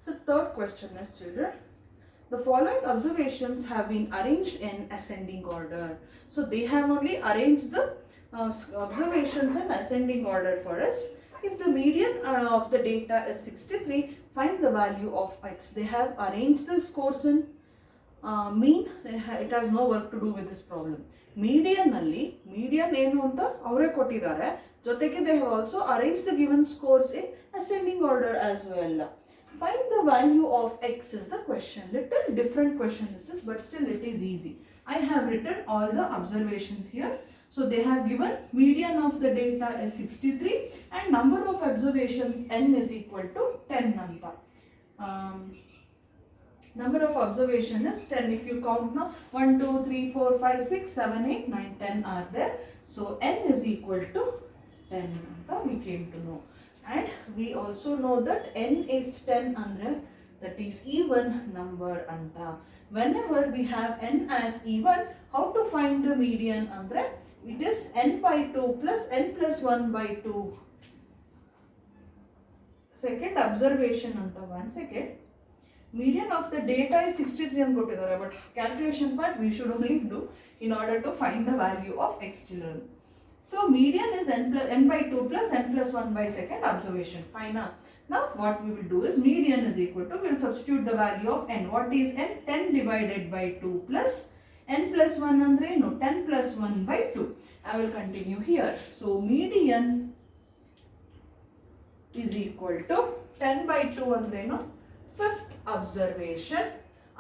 So third question is, children, the following observations have been arranged in ascending order. So they have only arranged the observations in ascending order for us. If the median of the data is 63, find the value of x. They have arranged the scores in mean. It has no work to do with this problem. Median ಏನು ಅಂತ ಅವರೇ ಕೊಟ್ಟಿದ್ದಾರೆ, ಜೊತೆಗೆ they have also arranged the given scores in ascending order as well. Find the value of x is the question. Little different question this is, but still it is easy. I have written all the observations here. So they have given median of the data is 63 and number of observations n is equal to 10 anta. Number of observation is 10. If you count now, 1, 2, 3, 4, 5, 6, 7, 8, 9, 10 are there. So n is equal to 10 anta we came to know. And we also know that n is 10 andre, that is even number anta. Whenever we have n as even, how to find the median andre? It is n by 2 plus n plus 1 by 2. Second observation anta, 1 second. Median of the data is 63 and ಕೊಟ್ಟಿದ್ದಾರೆ, but calculation part we should only do in order to find the value of x, children. So median is n by 2 plus n plus 1 by second observation. Fine. Now what we will do is median is equal to, we will substitute the value of n. What is n? 10 divided by 2 plus n plus 1 andre no 10 plus 1 by 2. I will continue here. So median is equal to 10 by 2 andre no fifth observation.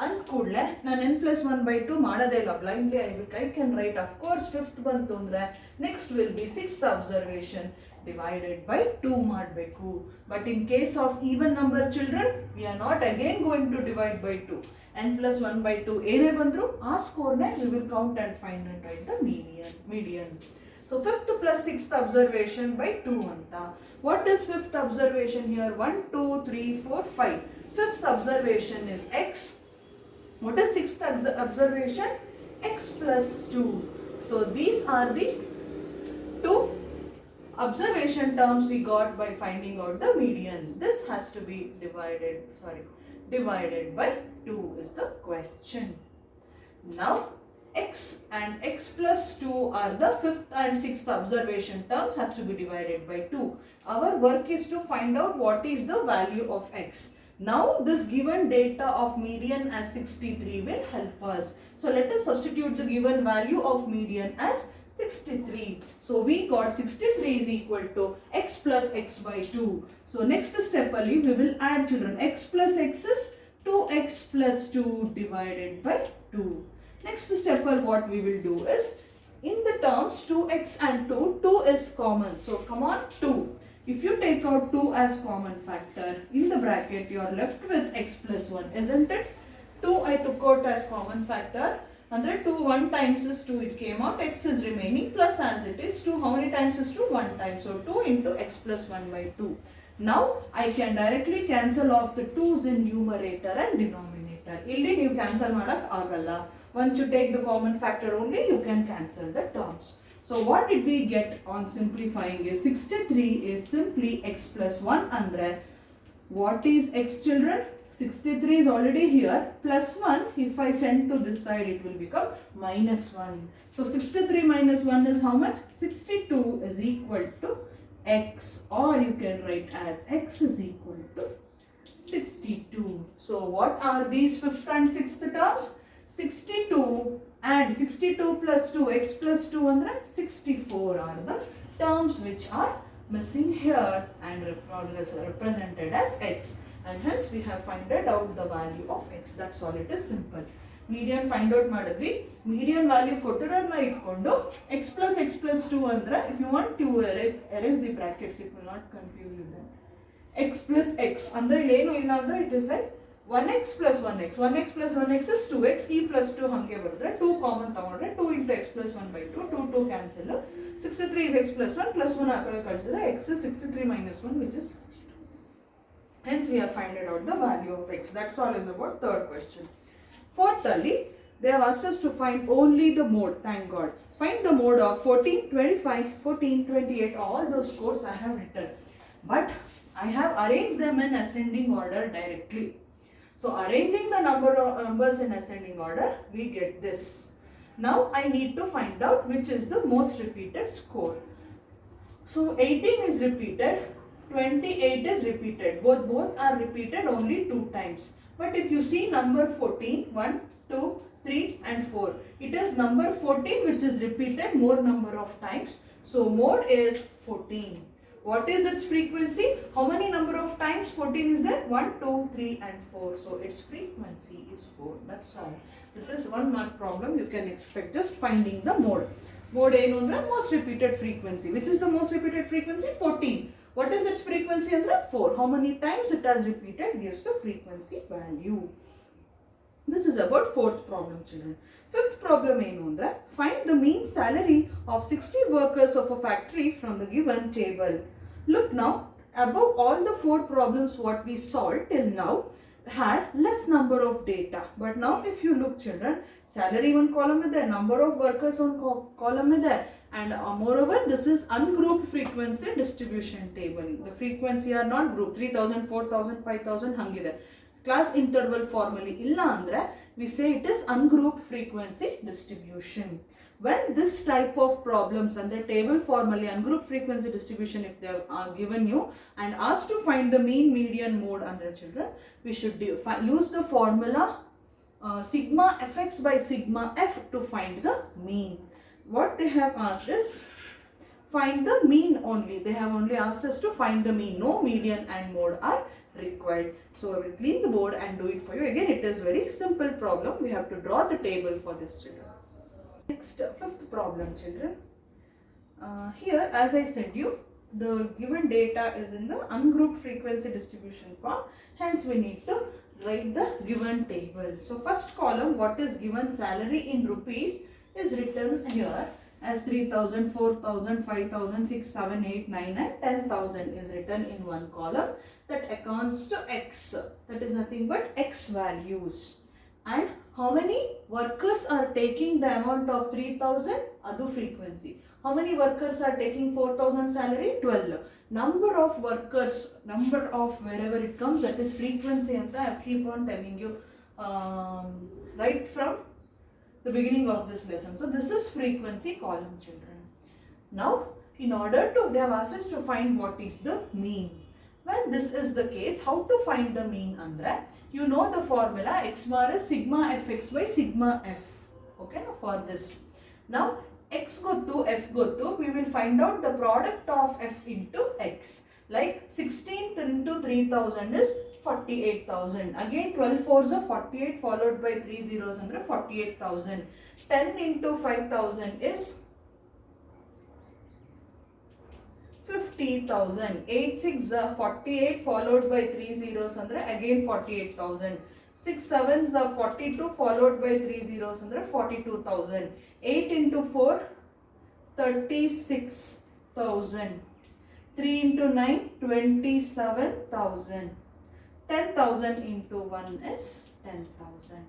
ಅಂದ ಕೂಡಲೇ ನಾನು n plus 1 by 2 ಮಾಡೋದೇ ಇಲ್ಲ, blindly I can write, of course fifth ಬಂತು ಅಂದರೆ next will be sixth observation divided by 2 ಮಾಡಬೇಕು. But in case of even number, children, we are not again going to divide by 2. n plus 1 by 2 ಏನೇ ಬಂದರೂ ಆ ಸ್ಕೋರ್ನೇ we will count and find and write the median. So fifth plus sixth observation by 2 anta. What is fifth observation here? 1, 2, 3, 4, 5. Fifth observation is x. What is sixth observation? X plus 2. So these are the two observation terms we got by finding out the median. This has to be divided by 2 is the question. Now x and x plus 2 are the fifth and sixth observation terms, has to be divided by 2. Our work is to find out what is the value of x. Now this given data of median as 63 will help us. So let us substitute the given value of median as 63. So we got 63 is equal to x plus x by 2. So next step we will add, children. X plus x is 2x plus 2 divided by 2. Next step what we will do is, in the terms 2x and 2 is common. So come on, 2. If you take out 2 as common factor, in the bracket you are left with x plus 1, isn't it? 2 I took out as common factor. Under 2, 1 times is 2, it came out, x is remaining, plus as it is 2, how many times is 2? 1 time. So 2 into x plus 1 by 2. Now I can directly cancel off the 2's in numerator and denominator. Illi you cancel madak agalla. Once you take the common factor only, you can cancel the terms. So what did we get on simplifying is 63 is simply x plus 1 andre. What is x, children? 63 is already here, plus 1, if I send to this side it will become minus 1. So 63 minus 1 is how much? 62 is equal to x, or you can write as x is equal to 62. So what are these fifth and sixth terms? 62 and 62 plus 2, x plus 2 andre 64 are the terms which are missing here and represented as x, and hence we have found out the value of x. That's all, it is simple. Median find out madidvi, median value kotirodna itkondo x plus 2 andre, if you want to erase the brackets, it will not confuse you then. X plus x andre ಏನು ಇಲ್ಲ ಅಂದ್ರೆ it is like 1x plus 1x. 1x plus 1x is 2x. E plus 2 hange bardre 2 common ತಗೊಂಡ್ರೆ 2 into x plus 1 by 2. 2 cancel. 63 is x plus 1 plus 1 ಆ ಕಡೆ ಕಳಿಸಿದ್ರೆ x is 63 minus 1, which is 62. Hence we have found out the value of x. That's all is about third question. Fourthly, they have asked us to find only the mode. Thank God. Find the mode of 14, 25, 14, 28. All those scores I have written. But I have arranged them in ascending order directly. So arranging the number of numbers in ascending order, we get this. Now I need to find out which is the most repeated score. So 18 is repeated, 28 is repeated. Both are repeated only 2 times. But if you see number 14, 1, 2, 3 and 4. It is number 14 which is repeated more number of times. So mode is 14. What is its frequency? How many number of times 14 is there? 1, 2, 3 and 4. So its frequency is 4. That's all. This is 1 mark problem you can expect. Just finding the mode. Mode ಏನು ಅಂದ್ರೆ most repeated frequency. Which is the most repeated frequency? 14. What is its frequency ಅಂದ್ರೆ 4. How many times it has repeated gives the frequency value. This is about 4th problem, children. 5th problem ಏನು ಅಂದ್ರೆ find the mean salary of 60 workers of a factory from the given table. Look now, above all the 4 problems what we solved till now had less number of data. But now if you look, children, salary one column is there, number of workers one column is there, and moreover this is ungrouped frequency distribution table. The frequency are not grouped. 3000, 4000, 5000 hangide. Class interval formally illa andre we say it is ungrouped frequency distribution. When this type of problems and the table formally ungrouped frequency distribution, if they are given you and asked to find the mean, median, mode under children, we should use the formula sigma fx by sigma f to find the mean. What they have asked is find the mean only. They have only asked us to find the mean. No median and mode are required. So I will clean the board and do it for you. Again, it is very simple problem. We have to draw the table for this, children. Next, 5th problem, children. Here, as I said you, the given data is in the ungrouped frequency distribution form. Hence, we need to write the given table. So, first column, what is given salary in rupees is written here as 3000, 4000, 5000, 6, 7, 8, 9 and 10,000 is written in one column. That accounts to x. That is nothing but x values. And how many workers are taking the amount of 3000? Adu frequency. How many workers are taking 4000 salary? 12. Number of workers, number of wherever it comes, that is frequency. And I keep on telling you right from the beginning of this lesson. So this is frequency column, children. Now, in order to, they have asked us to find what is the mean. When this is the case, how to find the mean andre? You know the formula, x bar is sigma fx by sigma f. Okay, for this. Now, x gottu, f gottu, we will find out the product of f into x. Like 16th into 3000 is 48,000. Again 12 fours are 48 followed by 3 zeros andre 48,000. 10 into 5,000 is 50,000. 8 6 are 48 followed by 3 zeros andre again 48,000. 6 7s are 42 followed by 3 zeros andre 42,000. 8 into 4 36,000. 3 into 9 27,000. 10,000 into 1 is 10,000.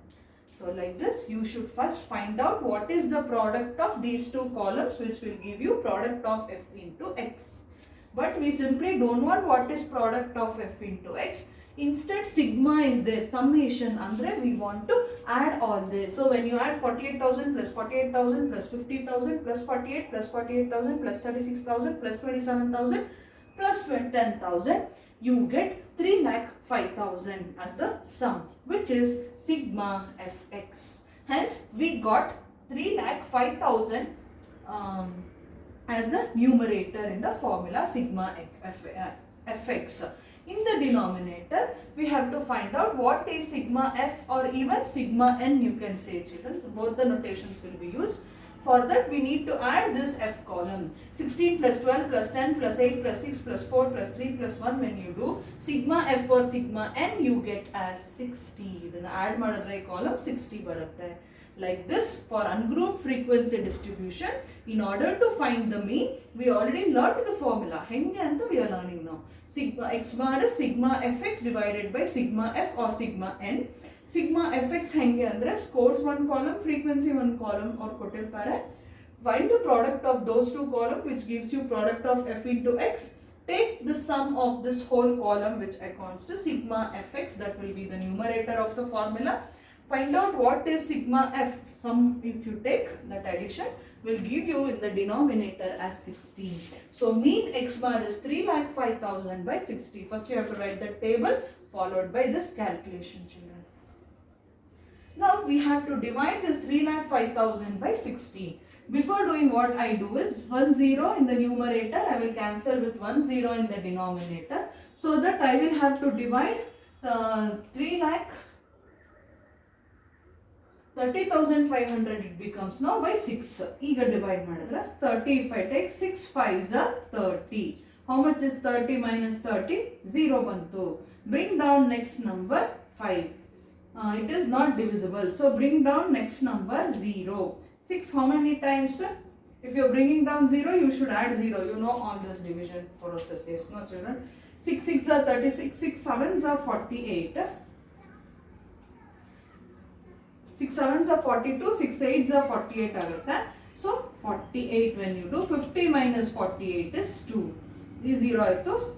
So like this, you should first find out what is the product of these two columns, which will give you product of f into x. But we simply don't want what is product of f into x. Instead, sigma is there, summation, andre we want to add all this. So when you add 48,000 plus 48,000 plus 50,000 plus 48 plus 48,000 plus 36,000 plus 27,000 plus 10,000, you get 3,05,000 as the sum, which is sigma fx. Hence, we got 3,05,000 as the numerator in the formula sigma fx. In the denominator, we have to find out what is sigma f or even sigma n, you can say, children. So both the notations will be used. For that, we need to add this f column. 16 plus 12 plus 10 plus 8 plus 6 plus 4 plus 3 plus 1. When you do sigma f or sigma n, you get as 60. Then add madadre column 60 baratte. Like this, for ungrouped frequency distribution, in order to find the mean, we already learned the formula. Henge anta we are learning now. Sigma x bar is sigma fx divided by sigma f or sigma n. Sigma fx henge andre scores one column, frequency one column or kotirtare. Find the product of those two columns, which gives you product of f into x. take the sum of this whole column which accounts to sigma fx, that will be the numerator of the formula. Find out what is sigma f. Sum, if you take that addition, will give you in the denominator as 16. So mean x bar is 3,05,000 by 60. First you have to write the table followed by this calculation, children. Now we have to divide this 3,05,000 by 60. Before doing, what I do is 1 0 in the numerator, I will cancel with 1 0 in the denominator, so that I will have to divide 3,30,500 it becomes now by 6. Eager divide madadra 30, if I take 6 5s are 30. How much is 30 minus 30? 0 bantu. Bring down next number 5. It is not divisible, so bring down next number 0. 6 how many times? If you are bringing down 0, you should add 0. You know all this division process, yes, no children? 6 6 are 36, 6 7s are 48. 6 7s are 42, 6 8s are 48 agutta. So 48 when you do, 50 minus 48 is 2. This 0 aitu.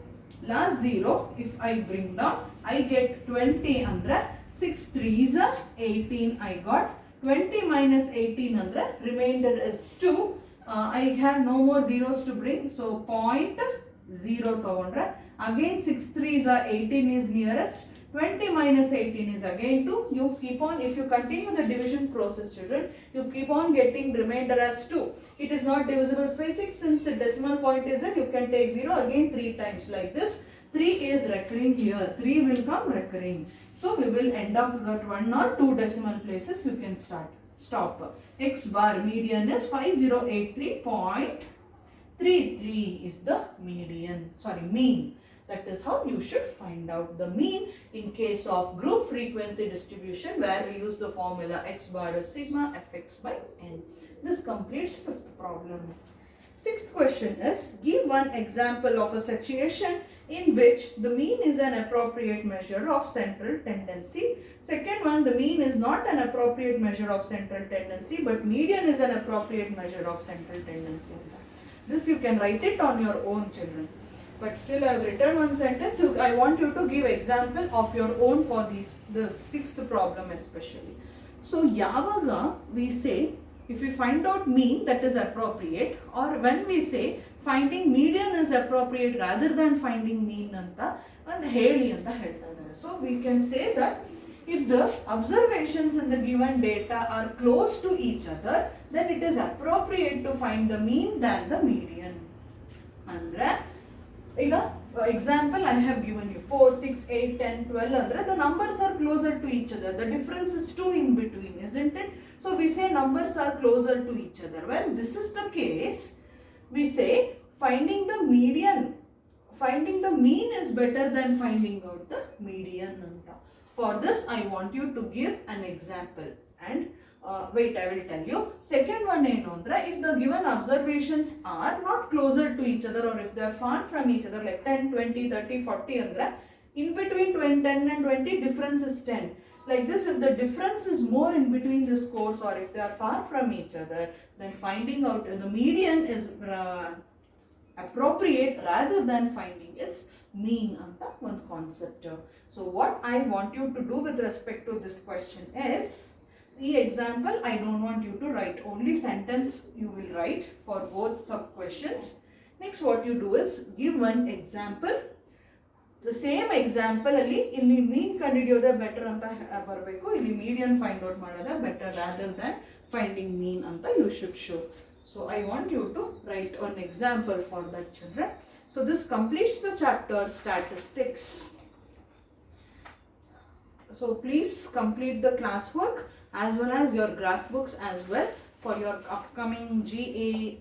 Last 0, if I bring down, I get 20 andre 6 3s are 18 I got. 20 minus 18 andre remainder is 2. I have no more zeros to bring, so 0.0 tagondre. Again 6 3s are 18 is nearest. 20 minus 18 is again 2. You keep on, if you continue the division process, children, you keep on getting remainder as 2. It is not divisible by 6, since the decimal point is there, you can take 0 again 3 times like this. 3 is recurring here, 3 will come recurring. So we will end up with 1 or 2 decimal places, you can stop. X bar median is 5083.33 is the mean. That is how you should find out the mean in case of group frequency distribution, where we use the formula x bar is sigma fx by n. This completes 5th problem. 6th question is, give one example of a situation in which the mean is an appropriate measure of central tendency. Second one, the mean is not an appropriate measure of central tendency, but median is an appropriate measure of central tendency. This you can write it on your own, children. But still I have written one sentence. So I want you to give example of your own for the 6th problem especially. So yavaga we say, if we find out mean, that is appropriate, or when we say finding median is appropriate rather than finding mean anta and heli anta heltadare. So we can say that if the observations in the given data are close to each other, then it is appropriate to find the mean than the median. Andre for example, I have given you 4, 6, 8, 10, 12 andre the numbers are closer to each other. The difference is 2 in between, isn't it? So we say numbers are closer to each other. When this is the case, we say finding the mean is better than finding out the median. For this, I want you to give an example. And wait, I will tell you. Second one, if the given observations are not closer to each other, or if they are far from each other, like 10, 20, 30, 40, in between 10 and 20, difference is 10. Like this, if the difference is more in between the scores, or if they are far from each other, then finding out the median is appropriate rather than finding its mean anta one concept. So what I want you to do with respect to this question is, the example I don't want you to write, only sentence you will write for both sub questions. Next what you do is give one example. The same example alli illi mean kandidiyoda better anta barbeku, illi median find out madada better rather than finding mean anta you should show. So I want you to write an example for that, children. So this completes the chapter statistics. So please complete the classwork as well as your graph books as well. For your upcoming GA3,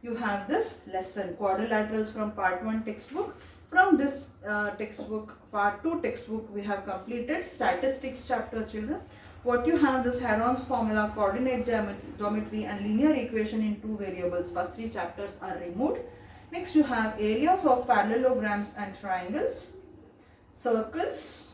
you have this lesson, quadrilaterals from part 1 textbook. From this textbook, part 2 textbook, we have completed statistics chapter, children. What you have this Heron's formula, coordinate geometry and linear equation in 2 variables. First 3 chapters are removed. Next you have areas of parallelograms and triangles, circles,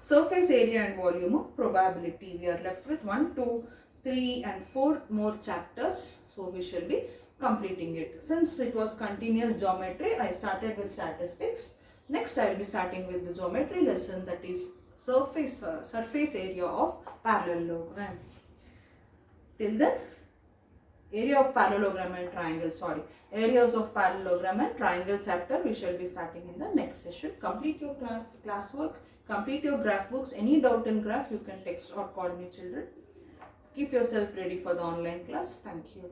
surface area and volume, probability. We are left with 1, 2, 3 and 4 more chapters. So we shall be completing it. Since it was continuous geometry, I started with statistics. Next I will be starting with the geometry lesson, that is surface area of parallelogram. Till then, area of parallelogram and triangle, areas of parallelogram and triangle chapter we shall be starting in the next session. Complete your classwork, complete your graph books. Any doubt in graph you can text or call me, children. Keep yourself ready for the online class. Thank you.